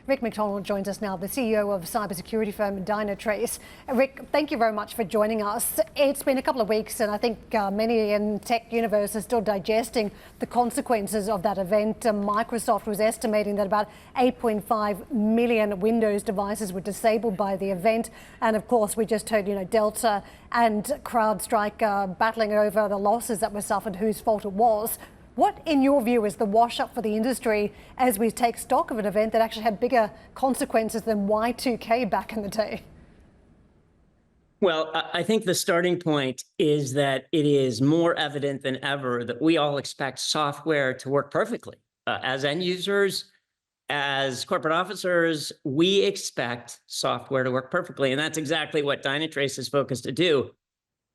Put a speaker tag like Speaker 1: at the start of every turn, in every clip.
Speaker 1: Rick McConnell joins us now, the CEO of cybersecurity firm Dynatrace. Rick, thank you very much for joining us. It's been a couple of weeks, and I think many in tech universe are still digesting the consequences of that event. Microsoft was estimating that about 8.5 million Windows devices were disabled by the event. And of course, we just heard, Delta and CrowdStrike battling over the losses that were suffered, whose fault it was. What, in your view, is the wash-up for the industry as we take stock of an event that actually had bigger consequences than Y2K back in the day?
Speaker 2: Well, I think the starting point is that it is more evident than ever that we all expect software to work perfectly. As end users, as corporate officers, we expect software to work perfectly. And that's exactly what Dynatrace is focused to do.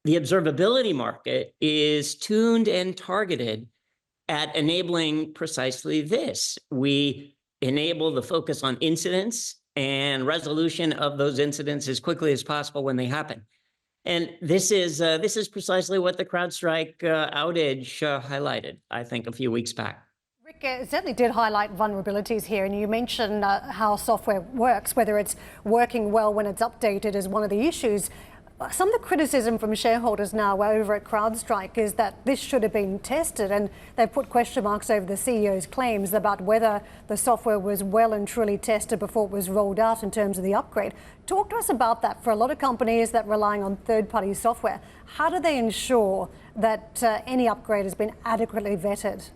Speaker 2: The observability market is tuned and targeted at enabling precisely this. We enable the focus on incidents and resolution of those incidents as quickly as possible when they happen. And this is precisely what the CrowdStrike outage highlighted, I think, a few weeks back.
Speaker 1: Rick, it certainly did highlight vulnerabilities here, and you mentioned how software works, whether it's working well when it's updated is one of the issues. Some of the criticism from shareholders now over at CrowdStrike is that this should have been tested, and they've put question marks over the CEO's claims about whether the software was well and truly tested before it was rolled out in terms of the upgrade. Talk to us about that. For a lot of companies that are relying on third-party software, how do they ensure that any upgrade has been adequately vetted?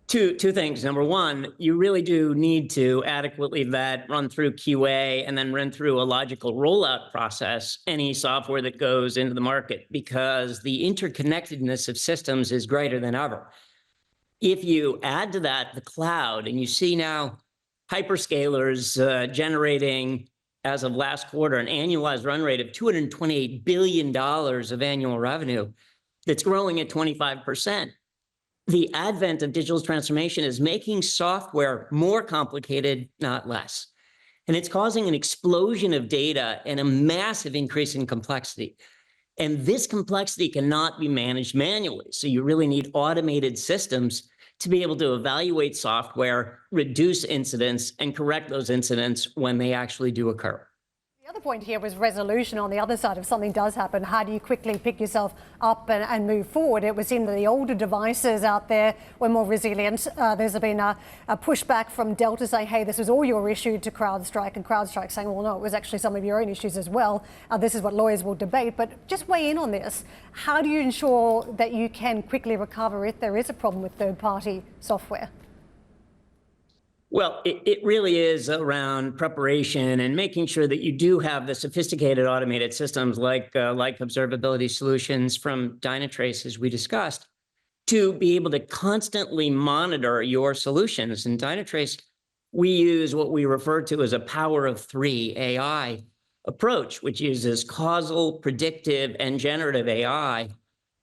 Speaker 2: Two things. Number one, you really do need to adequately vet, run through QA, and then run through a logical rollout process any software that goes into the market, because the interconnectedness of systems is greater than ever. If you add to that the cloud, and you see now hyperscalers generating, as of last quarter, an annualized run rate of $228 billion of annual revenue that's growing at 25%. The advent of digital transformation is making software more complicated, not less. And it's causing an explosion of data and a massive increase in complexity. And this complexity cannot be managed manually. So you really need automated systems to be able to evaluate software, reduce incidents, and correct those incidents when they actually do occur.
Speaker 1: The other point here was resolution on the other side. If something does happen, how do you quickly pick yourself up and move forward? It would seem that the older devices out there were more resilient. There's been a pushback from Delta saying, hey, this was all your issue, to CrowdStrike, and CrowdStrike saying, well, no, it was actually some of your own issues as well. This is what lawyers will debate, but just weigh in on this. How do you ensure that you can quickly recover if there is a problem with third-party software?
Speaker 2: Well, it really is around preparation and making sure that you do have the sophisticated automated systems like observability solutions from Dynatrace, as we discussed, to be able to constantly monitor your solutions. In Dynatrace, we use what we refer to as a power of three AI approach, which uses causal, predictive, and generative AI,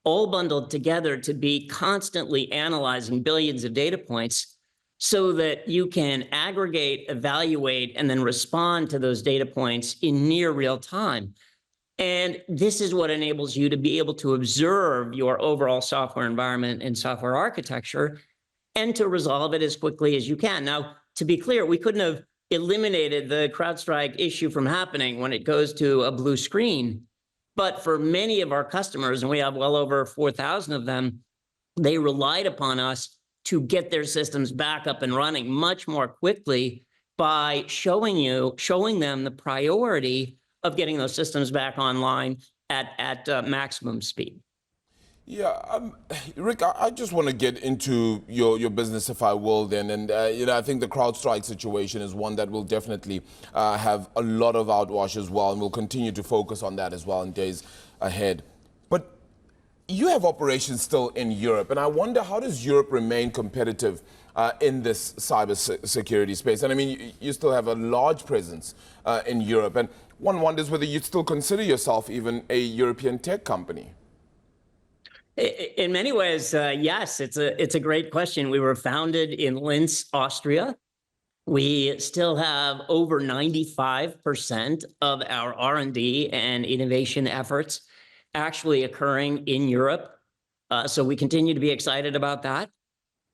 Speaker 2: all bundled together to be constantly analyzing billions of data points, so that you can aggregate, evaluate, and then respond to those data points in near real time. And this is what enables you to be able to observe your overall software environment and software architecture and to resolve it as quickly as you can. Now, to be clear, we couldn't have eliminated the CrowdStrike issue from happening when it goes to a blue screen. But for many of our customers, and we have well over 4,000 of them, they relied upon us to get their systems back up and running much more quickly by showing them the priority of getting those systems back online at maximum speed.
Speaker 3: Yeah, Rick, I just want to get into your business, if I will, then. And, I think the CrowdStrike situation is one that will definitely have a lot of outwash as well, and we'll continue to focus on that as well in days ahead. But you have operations still in Europe, and I wonder, how does Europe remain competitive in this cybersecurity space? And I mean, you still have a large presence in Europe, and one wonders whether you still consider yourself even a European tech company.
Speaker 2: In many ways, yes, it's a great question. We were founded in Linz, Austria. We still have over 95% of our R&D and innovation efforts actually occurring in Europe. So we continue to be excited about that.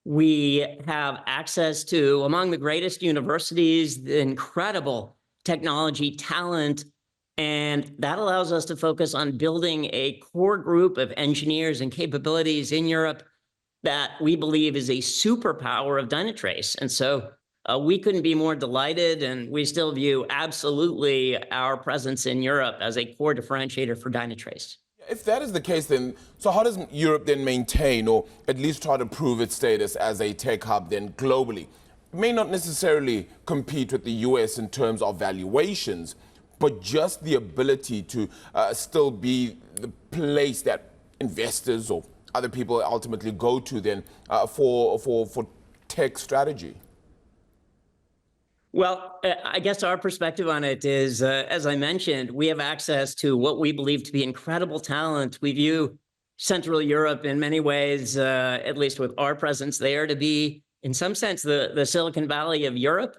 Speaker 2: We have access to, among the greatest universities, the incredible technology talent, and that allows us to focus on building a core group of engineers and capabilities in Europe that we believe is a superpower of Dynatrace. And so we couldn't be more delighted, and we still view absolutely our presence in Europe as a core differentiator for Dynatrace.
Speaker 3: If that is the case, then, so how does Europe then maintain or at least try to prove its status as a tech hub then globally? It may not necessarily compete with the US in terms of valuations, but just the ability to still be the place that investors or other people ultimately go to then for tech strategy.
Speaker 2: Well, I guess our perspective on it is, as I mentioned, we have access to what we believe to be incredible talent. We view Central Europe in many ways, at least with our presence there, to be, in some sense, the Silicon Valley of Europe.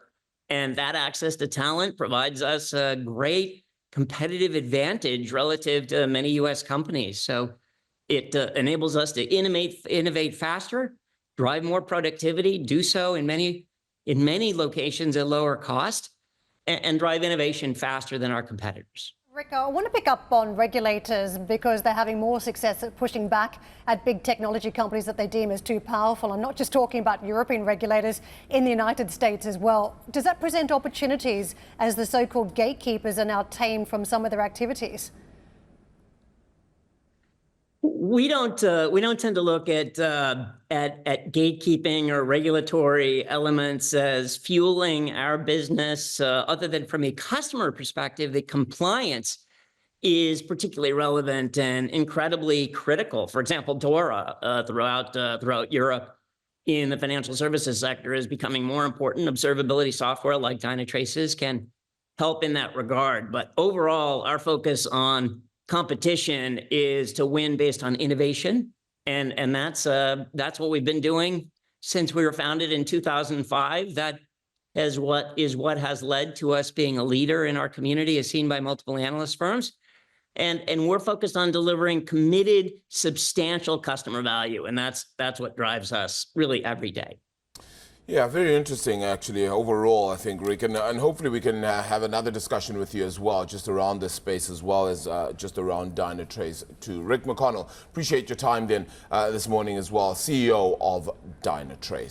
Speaker 2: And that access to talent provides us a great competitive advantage relative to many US companies. So it enables us to innovate faster, drive more productivity, do so in many locations at lower cost, and drive innovation faster than our competitors.
Speaker 1: Rick, I want to pick up on regulators because they're having more success at pushing back at big technology companies that they deem as too powerful. I'm not just talking about European regulators, in the United States as well. Does that present opportunities as the so-called gatekeepers are now tamed from some of their activities?
Speaker 2: We don't tend to look at gatekeeping or regulatory elements as fueling our business, other than from a customer perspective. The compliance is particularly relevant and incredibly critical. For example, DORA throughout Europe in the financial services sector is becoming more important. Observability software like Dynatrace's can help in that regard. But overall, our focus on competition is to win based on innovation, and that's what we've been doing since we were founded in 2005. That is what has led to us being a leader in our community, as seen by multiple analyst firms, and we're focused on delivering committed, substantial customer value, and that's what drives us really every day.
Speaker 3: Yeah, very interesting, actually, overall, I think, Rick. And hopefully we can have another discussion with you as well, just around this space, as well as just around Dynatrace too. Rick McConnell, appreciate your time then this morning as well, CEO of Dynatrace.